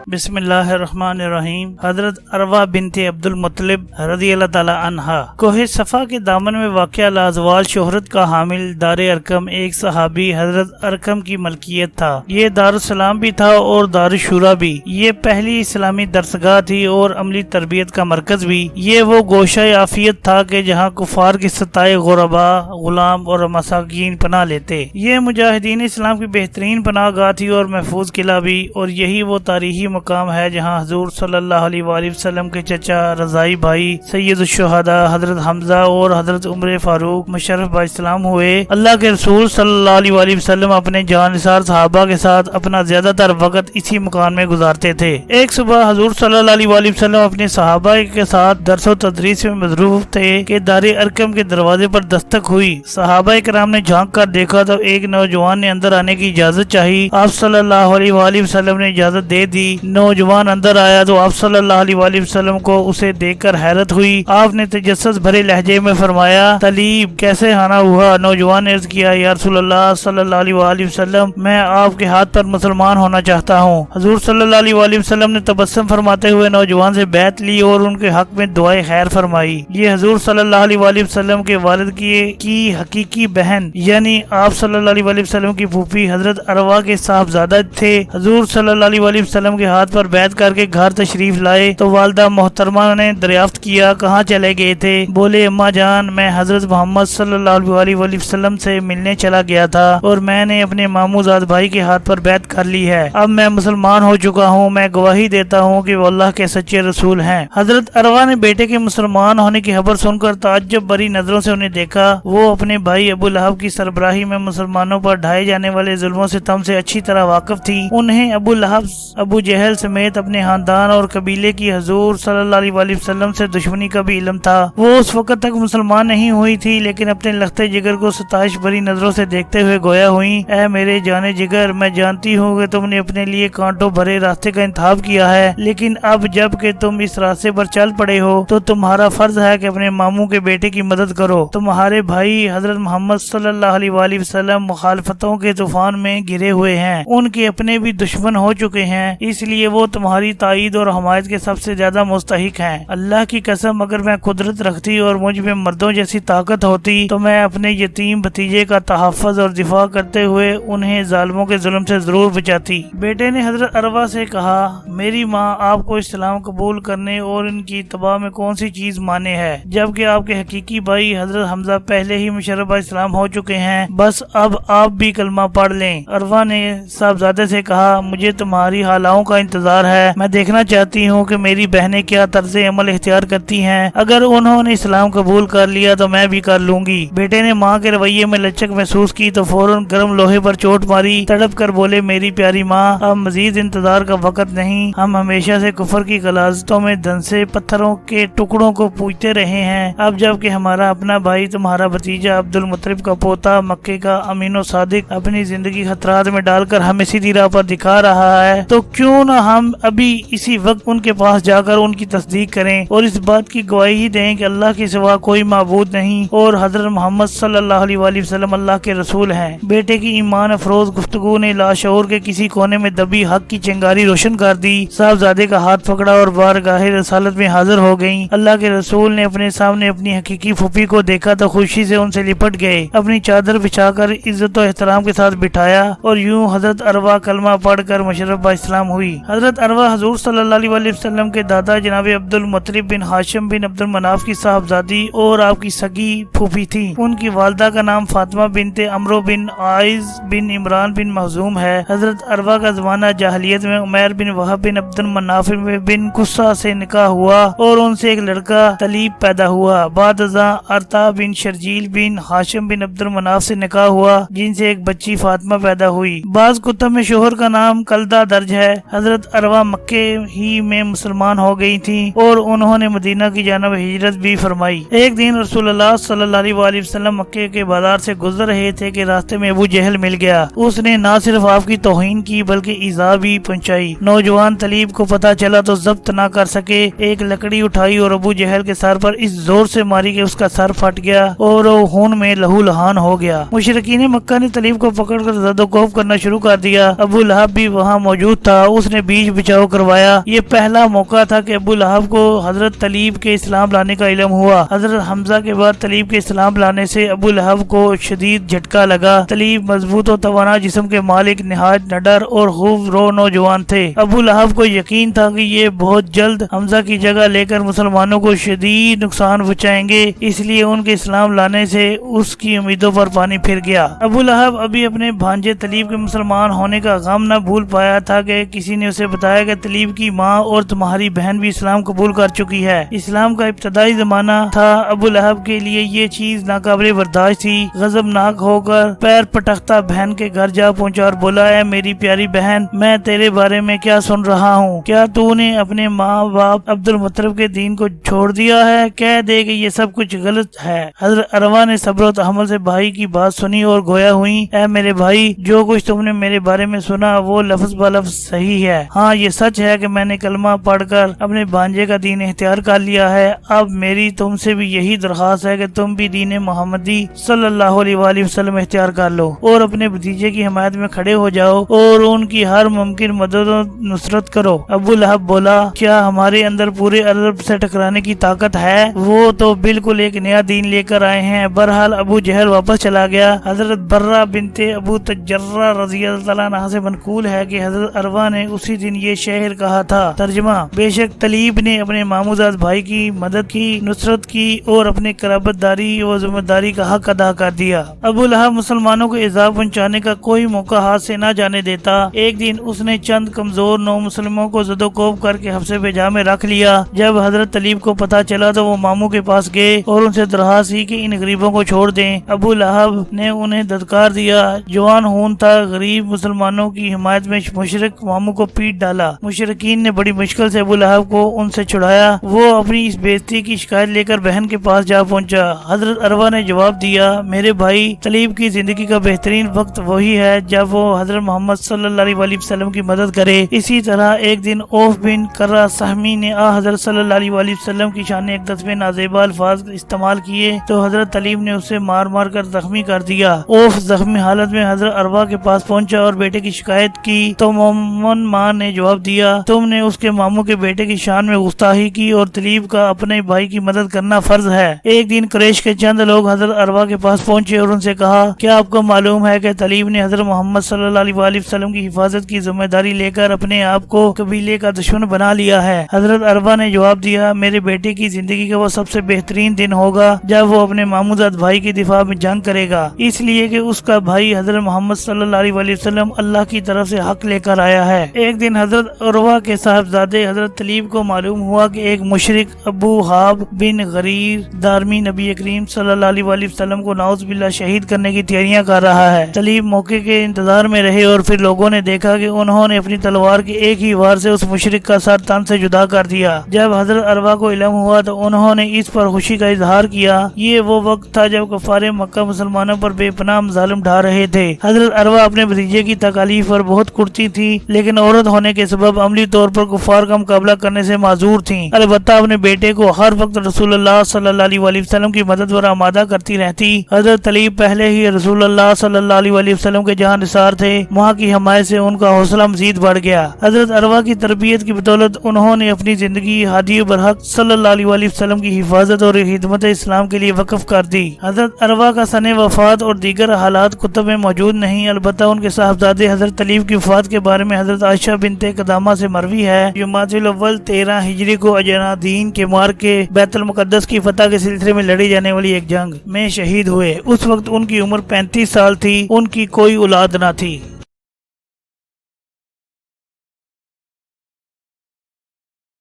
بسم اللہ الرحمن الرحیم۔ حضرت عروہ بنت عبدل مطلب رضی اللہ تعالی عنہا کوہ صفا کے دامن میں واقع لازوال شہرت کا حامل دار ارقم ایک صحابی حضرت ارقم کی ملکیت تھا۔ یہ دارالسلام بھی تھا اور دارالشورا بھی۔ یہ پہلی اسلامی درسگاہ تھی اور عملی تربیت کا مرکز بھی۔ یہ وہ گوشہ عافیت تھا کہ جہاں کفار کے ستائے غربا، غلام اور مساکین پناہ لیتے۔ یہ مجاہدین اسلام کی بہترین پناہ گاہ تھی اور محفوظ قلعہ بھی، اور یہی وہ تاریخی مقام ہے جہاں حضور صلی اللہ علیہ وآلہ وسلم کے چچا رضائی بھائی سید الشہداء حضرت حمزہ اور حضرت عمر فاروق مشرف با اسلام ہوئے۔ اللہ کے رسول صلی اللہ علیہ وآلہ وسلم اپنے جان نثار صحابہ کے ساتھ اپنا زیادہ تر وقت اسی مکان میں گزارتے تھے۔ ایک صبح حضور صلی اللہ علیہ وآلہ وسلم اپنے صحابہ کے ساتھ درس و تدریس میں مصروف تھے کہ دار ارقم کے دروازے پر دستک ہوئی۔ صحابہ کرام نے جھانک کر دیکھا تو ایک نوجوان نے اندر آنے کی اجازت چاہی۔ آپ صلی اللہ علیہ وآلہ وسلم نے اجازت دے دی۔ نوجوان اندر آیا تو آپ صلی اللہ علیہ وآلہ وسلم کو اسے دیکھ کر حیرت ہوئی۔ آپ نے تجسس بھرے لہجے میں فرمایا، طلیب کیسے آنا ہوا؟ نوجوان نے عرض کیا، یا رسول اللہ صلی اللہ علیہ وآلہ وسلم، میں آپ کے ہاتھ پر مسلمان ہونا چاہتا ہوں۔ حضور صلی اللہ علیہ وآلہ وسلم نے تبسم فرماتے ہوئے نوجوان سے بیعت لی اور ان کے حق میں دعائے خیر فرمائی۔ یہ حضور صلی اللہ علیہ وآلہ وسلم کے والد کی حقیقی بہن یعنی آپ صلی اللہ علیہ وآلہ وسلم کی پھوپھی حضرت عروہ کے صاحبزادہ تھے۔ حضور صلی اللہ علیہ وآلہ وسلم کے ہاتھ پر بیعت کر کے گھر تشریف لائے تو والدہ محترمہ نے دریافت کیا، کہاں چلے گئے تھے؟ بولے، اماں جان، میں حضرت محمد صلی اللہ علیہ وآلہ وسلم سے ملنے چلا گیا تھا اور میں نے اپنے ماموں زاد بھائی کے ہاتھ پر بیعت کر لی ہے۔ اب میں مسلمان ہو چکا ہوں۔ میں گواہی دیتا ہوں کہ وہ اللہ کے سچے رسول ہیں۔ حضرت عروہ نے بیٹے کے مسلمان ہونے کی خبر سن کر تعجب بری نظروں سے انہیں دیکھا۔ وہ اپنے بھائی ابو لہب کی سربراہی میں مسلمانوں پر ڈھائے جانے والے ظلم و ستم سے اچھی طرح واقف تھی۔ انہیں ابو لہب، ابو جہل سمیت اپنے خاندان اور قبیلے کی حضور صلی اللہ علیہ وآلہ وسلم سے دشمنی کا بھی علم تھا۔ وہ اس وقت تک مسلمان نہیں ہوئی تھی، لیکن اپنے لختے جگر کو ستائش بری نظروں سے دیکھتے ہوئے گویا ہوئی، اے میرے جانے جگر، میں جانتی ہوں کہ تم نے اپنے لیے کانٹوں بھرے راستے کا انتخاب کیا ہے، لیکن اب جب کہ تم اس راستے پر چل پڑے ہو تو تمہارا فرض ہے کہ اپنے ماموں کے بیٹے کی مدد کرو۔ تمہارے بھائی حضرت محمد صلی اللہ علیہ وآلہ وسلم مخالفتوں کے طوفان میں گرے ہوئے ہیں، ان کے اپنے بھی دشمن ہو چکے ہیں، اس لیے وہ تمہاری تائید اور حمایت کے سب سے زیادہ مستحق ہیں۔ اللہ کی قسم، اگر میں قدرت رکھتی اور مجھ میں مردوں جیسی طاقت ہوتی تو میں اپنے یتیم بھتیجے کا تحفظ اور دفاع کرتے ہوئے انہیں ظالموں کے ظلم سے ضرور بچاتی۔ بیٹے نے حضرت عروہ سے کہا، میری ماں آپ کو اسلام قبول کرنے اور ان کی اتباع میں کون سی چیز مانے ہے، جبکہ آپ کے حقیقی بھائی حضرت حمزہ پہلے ہی مشرف اسلام ہو چکے ہیں، بس اب آپ بھی کلمہ پڑھ لیں۔ عروہ نے صاحبزادے سے کہا، مجھے تمہاری حالاؤں کا انتظار ہے، میں دیکھنا چاہتی ہوں کہ میری بہنیں کیا طرز عمل اختیار کرتی ہیں، اگر انہوں نے اسلام قبول کر لیا تو میں بھی کر لوں گی۔ بیٹے نے ماں کے رویے میں لچک محسوس کی تو فوراً گرم لوہے پر چوٹ ماری، تڑپ کر بولے، میری پیاری ماں، اب مزید انتظار کا وقت نہیں، ہم ہمیشہ سے کفر کی غلاظتوں میں دھنسے پتھروں کے ٹکڑوں کو پوجتے رہے ہیں، اب جب کہ ہمارا اپنا بھائی تمہارا بھتیجا عبد المطلب کا پوتا مکے کا امین و صادق اپنی زندگی خطرات میں ڈال کر ہمیں سیدھی راہ پر دکھا رہا ہے، تو کیوں نہ ہم ابھی اسی وقت ان کے پاس جا کر ان کی تصدیق کریں اور اس بات کی گواہی دیں کہ اللہ کے سوا کوئی معبود نہیں اور حضرت محمد صلی اللہ علیہ وآلہ وسلم اللہ کے رسول ہیں۔ بیٹے کی ایمان افروز گفتگو نے لاشعور کے کسی کونے میں دبی حق کی چنگاری روشن کر دی۔ صاحبزادے کا ہاتھ پکڑا اور بارگاہ رسالت میں حاضر ہو گئیں۔ اللہ کے رسول نے اپنے سامنے اپنی حقیقی پھوپھی کو دیکھا تو خوشی سے ان سے لپٹ گئے، اپنی چادر بچھا کر عزت و احترام کے ساتھ بٹھایا اور یوں حضرت عروہ کلمہ پڑھ کر مشرف با اسلام ہوئی۔ حضرت عروہ حضور صلی اللہ علیہ وآلہ وسلم کے دادا جناب عبد المطلب بن ہاشم بن عبد المناف کی صاحبزادی اور آپ کی سگی پھوپھی تھی۔ ان کی والدہ کا نام فاطمہ بنت عمرو بن عائز بن عمران بن مخزوم ہے۔ حضرت عروہ کا زمانہ جاہلیت میں عمیر بن وہب بن عبد المناف بن قصہ سے نکاح ہوا اور ان سے ایک لڑکا طلیب پیدا ہوا۔ بعد ازاں ارطا بن شرجیل بن ہاشم بن عبد المناف سے نکاح ہوا جن سے ایک بچی فاطمہ پیدا ہوئی۔ بعض کتب میں شوہر کا نام کلدہ درج ہے۔ حضرت عروہ مکے ہی میں مسلمان ہو گئی تھی اور انہوں نے مدینہ کی جانب ہجرت بھی فرمائی۔ ایک دن رسول اللہ صلی اللہ علیہ وآلہ وسلم مکے کے بازار سے گزر رہے تھے کہ راستے میں ابو جہل مل گیا۔ اس نے نہ صرف آپ کی توہین کی بلکہ ایذا بھی پہنچائی۔ نوجوان طلیب کو پتہ چلا تو ضبط نہ کر سکے، ایک لکڑی اٹھائی اور ابو جہل کے سر پر اس زور سے ماری کہ اس کا سر پھٹ گیا اور وہ خون میں لہو لہان ہو گیا۔ مشرکین مکہ نے طلیب کو پکڑ کر زد و کوب کرنا شروع کر دیا۔ ابو لہب بھی وہاں موجود تھا۔ اس نے نے بیچ بچاؤ کروایا۔ یہ پہلا موقع تھا کہ ابو لہب کو حضرت طلیب کے اسلام لانے کا علم ہوا۔ حضرت حمزہ کے بعد طلیب کے اسلام لانے سے ابو لہب کو شدید جھٹکا لگا۔ طلیب مضبوط و توانا جسم کے مالک، نہایت نڈر اور خوب رو نوجوان تھے۔ ابو لہب کو یقین تھا کہ یہ بہت جلد حمزہ کی جگہ لے کر مسلمانوں کو شدید نقصان پہنچائیں گے، اس لیے ان کے اسلام لانے سے اس کی امیدوں پر پانی پھر گیا۔ ابو لہب ابھی اپنے بھانجے طلیب کے مسلمان ہونے کا غم نہ بھول پایا تھا کہ کسی نے اسے بتایا کہ طلیب کی ماں اور تمہاری بہن بھی اسلام قبول کر چکی ہے۔ اسلام کا ابتدائی زمانہ تھا، ابو لہب کے لیے یہ چیز ناقابل برداشت تھی۔ غضبناک ہو کر پیر پٹکتا بہن کے گھر جا پہنچا اور بولا، اے میری پیاری بہن، میں تیرے بارے میں کیا سن رہا ہوں؟ کیا تو نے اپنے ماں باپ عبد المطلب کے دین کو چھوڑ دیا ہے؟ کہہ دے کہ یہ سب کچھ غلط ہے۔ حضرت عروہ نے صبر و تحمل سے بھائی کی بات سنی اور گویا ہوئی، اے میرے بھائی، جو کچھ تم نے میرے بارے میں سنا وہ لفظ بلفظ صحیح ہے۔ ہاں، یہ سچ ہے کہ میں نے کلمہ پڑھ کر اپنے بھانجے کا دین اختیار کر لیا ہے۔ اب میری تم سے بھی یہی درخواست ہے کہ تم بھی دین محمدی صلی اللہ علیہ وآلہ وسلم اختیار کر لو اور اپنے بھتیجے کی حمایت میں کھڑے ہو جاؤ اور ان کی ہر ممکن مدد و نصرت کرو۔ ابو لہب بولا، کیا ہمارے اندر پورے عرب سے ٹکرانے کی طاقت ہے؟ وہ تو بالکل ایک نیا دین لے کر آئے ہیں۔ بہرحال ابو جہل واپس چلا گیا۔ حضرت برہ بنت ابو تجرہ رضی اللہ عنہ سے منقول ہے کہ حضرت عروہ نے اسی دن یہ شعر کہا تھا۔ ترجمہ: بے شک طلیب نے اپنے ماموزاد بھائی کی مدد کی، نصرت کی اور اپنے قرابت داری و ذمہ داری کا حق ادا کر دیا۔ ابو لہب مسلمانوں کو ایذا پہنچانے کا کوئی موقع ہاتھ سے نہ جانے دیتا۔ ایک دن اس نے چند کمزور نو مسلموں کو زد و کوب کر کے حبس پجا میں رکھ لیا۔ جب حضرت طلیب کو پتہ چلا تو وہ ماموں کے پاس گئے اور ان سے درخواست کی کہ ان غریبوں کو چھوڑ دیں۔ ابو لہب نے انہیں دھتکار دیا۔ جوان ہون تھا، غریب مسلمانوں کی حمایت میں مشرک ماموں کو پیٹ ڈالا۔ مشرکین نے بڑی مشکل سے ابو لہب کو ان سے چھڑایا۔ وہ اپنی اس بے عزتی کی شکایت لے کر بہن کے پاس جا پہنچا۔ حضرت عروہ نے جواب دیا، میرے بھائی، طلیب کی زندگی کا بہترین وقت وہی ہے جب وہ حضرت محمد صلی اللہ علیہ وسلم کی مدد کرے۔ اسی طرح ایک دن اوف بن کرہ سہمی نے حضرت صلی اللہ علیہ وسلم کی شان ایک دفعہ نازیبا الفاظ استعمال کیے تو حضرت طلیب نے اسے مار مار کر زخمی کر دیا۔ اوف زخمی حالت میں حضرت عروہ کے پاس پہنچا اور بیٹے کی شکایت کی تو مومن ماں نے جواب دیا، تم نے اس کے ماموں کے بیٹے کی شان میں گستاخی کی اور طلیب کا اپنے بھائی کی مدد کرنا فرض ہے۔ ایک دن قریش کے چند لوگ حضرت عروہ کے پاس پہنچے اور ان سے کہا، کیا آپ کو معلوم ہے کہ طلیب نے حضرت محمد صلی اللہ علیہ وسلم کی حفاظت کی ذمہ داری لے کر اپنے آپ کو قبیلے کا دشمن بنا لیا ہے؟ حضرت عروہ نے جواب دیا، میرے بیٹے کی زندگی کا وہ سب سے بہترین دن ہوگا جب وہ اپنے ماموزاد بھائی کی دفاع میں جنگ کرے گا، اس لیے کہ اس کا بھائی حضرت محمد صلی اللہ علیہ وسلم اللہ کی طرف سے حق لے کر آیا ہے۔ ایک دن حضرت عروہ کے صاحبزادے حضرت طلیب کو معلوم ہوا کہ ایک مشرک ابو حاب بن غریر دارمی نبی کریم صلی اللہ علیہ وسلم کو نعوذ باللہ شہید کرنے کی تیاریاں کر رہا ہے۔ طلیب موقع کے انتظار میں رہے اور پھر لوگوں نے دیکھا کہ انہوں نے اپنی تلوار کے ایک ہی وار سے اس مشرک کا سر تن سے جدا کر دیا۔ جب حضرت عروہ کو علم ہوا تو انہوں نے اس پر خوشی کا اظہار کیا۔ یہ وہ وقت تھا جب کفار مکہ مسلمانوں پر بے پناہ ظالم ڈھا رہے تھے۔ حضرت عروہ اپنے بھتیجے کی تکالیف پر بہت کرتی تھی، لیکن عورت ہونے کے سبب عملی طور پر کفار کا مقابلہ کرنے سے معذور تھیں۔ البتہ اپنے بیٹے کو ہر وقت رسول اللہ صلی اللہ علیہ وسلم کی مدد پر آمادہ کرتی رہتی۔ حضرت طلیب پہلے ہی رسول اللہ صلی اللہ علیہ وسلم کے جہاں نثار تھے، وہاں کی حمایت سے ان کا حوصلہ مزید بڑھ گیا۔ حضرت عروہ کی تربیت کی بدولت انہوں نے اپنی زندگی ہادی برحق صلی اللہ علیہ وسلم کی حفاظت اور خدمت اسلام کے لیے وقف کر دی۔ حضرت عروہ کا سن وفات اور دیگر حالات کتب میں موجود نہیں، البتہ ان کے صاحبزادے حضرت طلیب کی وفات کے بارے میں حضرت عائشہ بنت قدامہ سے مروی ہے، جمادی الاول 13 ہجری کو اجنادین کے مار کے بیت المقدس کی فتح کے سلسلے میں لڑی جانے والی ایک جنگ میں شہید ہوئے۔ اس وقت ان کی عمر 35 سال تھی، ان کی کوئی اولاد نہ تھی۔